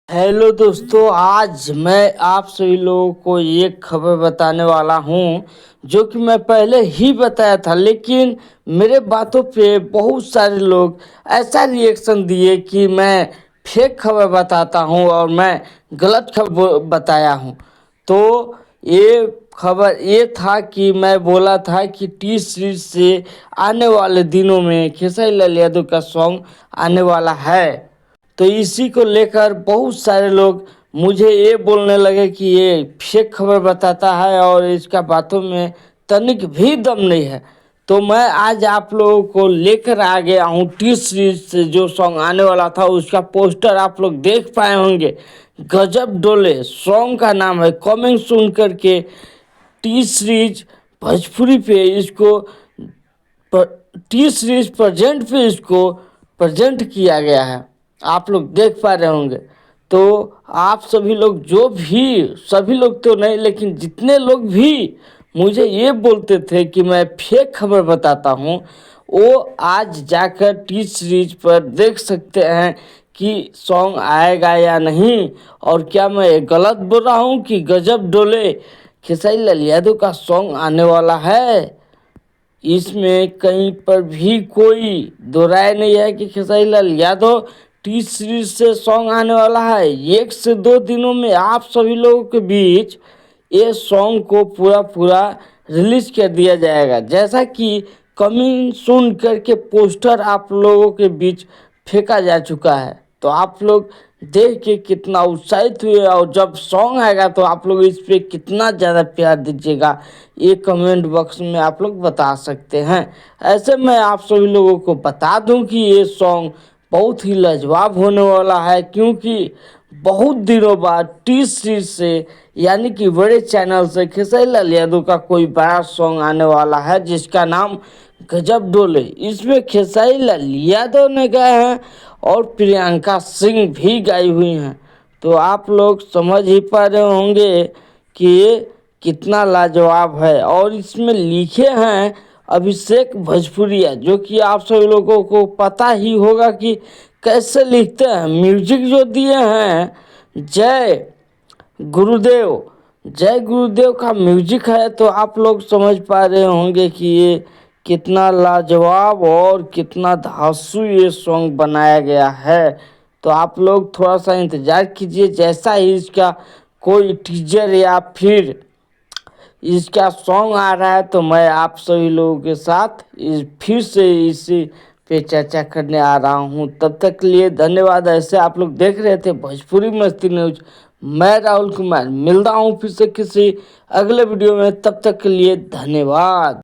Hello दोस्तों, आज मैं आप सभी लोगों को एक खबर बताने वाला हूं जो कि मैं पहले ही बताया था, लेकिन मेरे बातों पे बहुत सारे लोग ऐसा रिएक्शन दिए कि मैं फेक खबर बताता हूं और मैं गलत खबर बताया हूं। तो ये खबर ये था कि मैं बोला था कि टी सीरीज से आने वाले दिनों में खेसारी लाल यादव का सॉन्ग आने वाला है। तो इसी को लेकर बहुत सारे लोग मुझे ये बोलने लगे कि ये फेक खबर बताता है और इसका बातों में तनिक भी दम नहीं है। तो मैं आज आप लोगों को लेकर आ गया हूँ टी सीरीज से जो सॉन्ग आने वाला था, उसका पोस्टर आप लोग देख पाए होंगे। गजब डोले सॉन्ग का नाम है, कमिंग सून करके टी सीरीज भोजपुरी पे इसको टी सीरीज प्रेजेंट पे इसको प्रेजेंट किया गया है, आप लोग देख पा रहे होंगे। तो आप सभी लोग जो भी, सभी लोग तो नहीं लेकिन जितने लोग भी मुझे ये बोलते थे कि मैं फेक खबर बताता हूँ, वो आज जाकर टी सीरीज पर देख सकते हैं कि सॉन्ग आएगा या नहीं। और क्या मैं गलत बोल रहा हूँ कि गजब डोले खेसारी लाल यादव का सॉन्ग आने वाला है? इसमें कहीं पर भी कोई दो राय नहीं है कि खेसारी लाल यादव टी सीरीज से सॉन्ग आने वाला है। 1 से 2 दिनों में आप सभी लोगों के बीच ये सॉन्ग को पूरा रिलीज कर दिया जाएगा, जैसा कि कमिंग सून करके पोस्टर आप लोगों के बीच फेंका जा चुका है। तो आप लोग देख के कितना उत्साहित हुए और जब सॉन्ग आएगा तो आप लोग इस पे कितना ज़्यादा प्यार दीजिएगा, ये कमेंट बॉक्स में आप लोग बता सकते हैं। ऐसे मैं आप सभी लोगों को बता दूं कि ये सॉन्ग बहुत ही लाजवाब होने वाला है, क्योंकि बहुत दिनों बाद टी सीरीज से यानी कि बड़े चैनल से खेसारी लाल यादव का कोई बड़ा सॉन्ग आने वाला है जिसका नाम गजब डोले। इसमें खेसारी लाल यादव ने गाए हैं और प्रियंका सिंह भी गाई हुई हैं। तो आप लोग समझ ही पा रहे होंगे कि ये कितना लाजवाब है। और इसमें लिखे हैं अभिषेक भोजपुरिया, जो कि आप सभी लोगों को पता ही होगा कि कैसे लिखते हैं। म्यूजिक जो दिए हैं जय गुरुदेव, जय गुरुदेव का म्यूजिक है। तो आप लोग समझ पा रहे होंगे कि ये कितना लाजवाब और कितना धांसू ये सॉन्ग बनाया गया है। तो आप लोग थोड़ा सा इंतज़ार कीजिए, जैसा ही इसका कोई टीजर या फिर इसका सॉन्ग आ रहा है तो मैं आप सभी लोगों के साथ फिर से इसी पे चर्चा करने आ रहा हूँ। तब तक के लिए धन्यवाद। ऐसे आप लोग देख रहे थे भोजपुरी मस्ती न्यूज, मैं राहुल कुमार। मिलता हूँ फिर से किसी अगले वीडियो में, तब तक के लिए धन्यवाद।